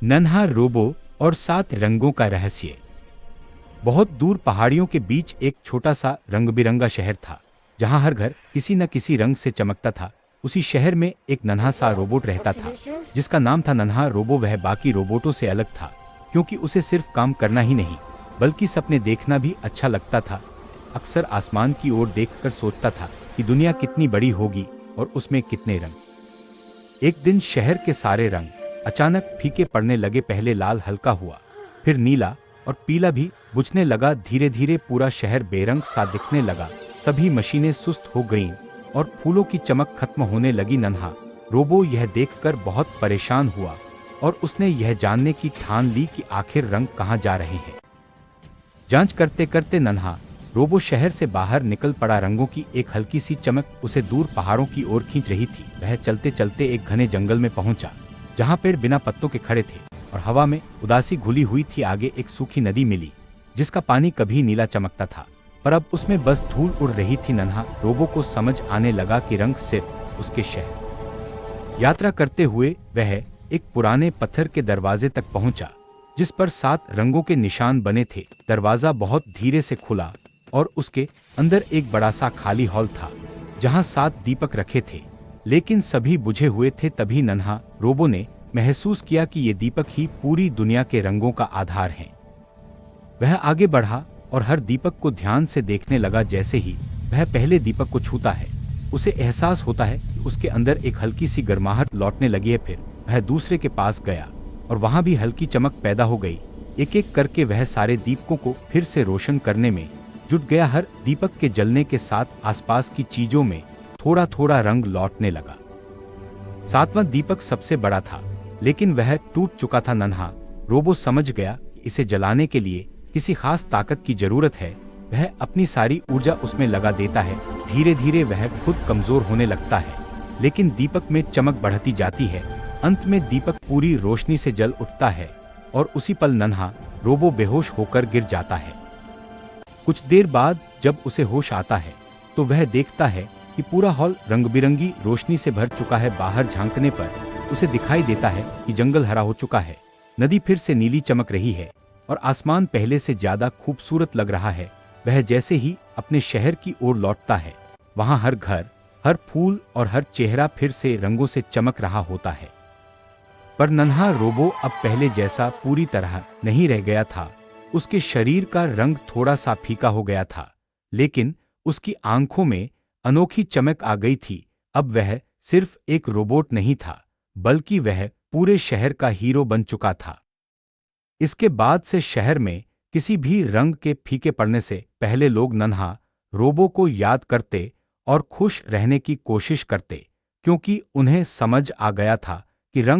नन्हा रोबो और 7 रंगों का रहस्य। बहुत दूर पहाड़ियों के बीच एक छोटा सा रंग बिरंगा शहर था, जहां हर घर किसी न किसी रंग से चमकता था। उसी शहर में एक नन्हा सा रोबोट रहता था, जिसका नाम था नन्हा रोबो। वह बाकी रोबोटों से अलग था, क्योंकि उसे सिर्फ काम करना ही नहीं, बल्कि सपने देखना भी अच्छा लगता था। अक्सर आसमान की ओर देखकर सोचता था कि दुनिया कितनी बड़ी होगी और उसमें कितने रंग। एक दिन शहर के सारे रंग अचानक फीके पड़ने लगे। पहले लाल हल्का हुआ, फिर नीला और पीला भी बुझने लगा। धीरे धीरे पूरा शहर बेरंग सा दिखने लगा। सभी मशीनें सुस्त हो गईं और फूलों की चमक खत्म होने लगी। नन्हा रोबो यह देखकर बहुत परेशान हुआ और उसने यह जानने की ठान ली कि आखिर रंग कहाँ जा रहे हैं। जांच करते करते नन्हा रोबो शहर से बाहर निकल पड़ा। रंगों की एक हल्की सी चमक उसे दूर पहाड़ों की ओर खींच रही थी। वह चलते चलते एक घने जंगल में पहुंचा, जहां पेड़ बिना पत्तों के खड़े थे और हवा में उदासी घुली हुई थी। आगे एक सूखी नदी मिली, जिसका पानी कभी नीला चमकता था, पर अब उसमें बस धूल उड़ रही थी। नन्हा रोबो को समझ आने लगा कि रंग सिर्फ उसके शहर। यात्रा करते हुए वह एक पुराने पत्थर के दरवाजे तक पहुंचा, जिस पर 7 रंगों के निशान बने थे। दरवाजा बहुत धीरे से खुला और उसके अंदर एक बड़ा सा खाली हॉल था, जहां 7 दीपक रखे थे, लेकिन सभी बुझे हुए थे। तभी नन्हा रोबो ने महसूस किया कि ये दीपक ही पूरी दुनिया के रंगों का आधार हैं। वह आगे बढ़ा और हर दीपक को ध्यान से देखने लगा। जैसे ही वह पहले दीपक को छूता है, उसे एहसास होता है कि उसके अंदर एक हल्की सी गर्माहट लौटने लगी है। फिर वह दूसरे के पास गया और वहां भी हल्की चमक पैदा हो गई। एक एक करके वह सारे दीपकों को फिर से रोशन करने में जुट गया। हर दीपक के जलने के साथ आसपास की चीजों में थोड़ा थोड़ा रंग लौटने लगा। 7वां दीपक सबसे बड़ा था, लेकिन वह टूट चुका था। नन्हा रोबो समझ गया कि इसे जलाने के लिए किसी खास ताकत की जरूरत है। वह अपनी सारी ऊर्जा उसमें लगा देता है। धीरे धीरे वह खुद कमजोर होने लगता है, लेकिन दीपक में चमक बढ़ती जाती है। अंत में दीपक पूरी रोशनी से जल उठता है और उसी पल नन्हा रोबो बेहोश होकर गिर जाता है। कुछ देर बाद जब उसे होश आता है, तो वह देखता है कि पूरा हॉल रंग बिरंगी रोशनी से भर चुका है। बाहर झांकने पर उसे दिखाई देता है कि जंगल हरा हो चुका है, नदी फिर से नीली चमक रही है और आसमान पहले से ज्यादा खूबसूरत लग रहा है। वह जैसे ही अपने शहर की ओर लौटता है, वहां हर घर, हर फूल और हर चेहरा फिर से रंगों से चमक रहा होता है। पर नन्हा रोबो अब पहले जैसा पूरी तरह नहीं रह गया था। उसके शरीर का रंग थोड़ा सा फीका हो गया था, लेकिन उसकी आंखों में अनोखी चमक आ गई थी। अब वह सिर्फ एक रोबोट नहीं था, बल्कि वह पूरे शहर का हीरो बन चुका था। इसके बाद से शहर में किसी भी रंग के फीके पड़ने से पहले लोग नन्हा रोबो को याद करते और खुश रहने की कोशिश करते, क्योंकि उन्हें समझ आ गया था कि रंग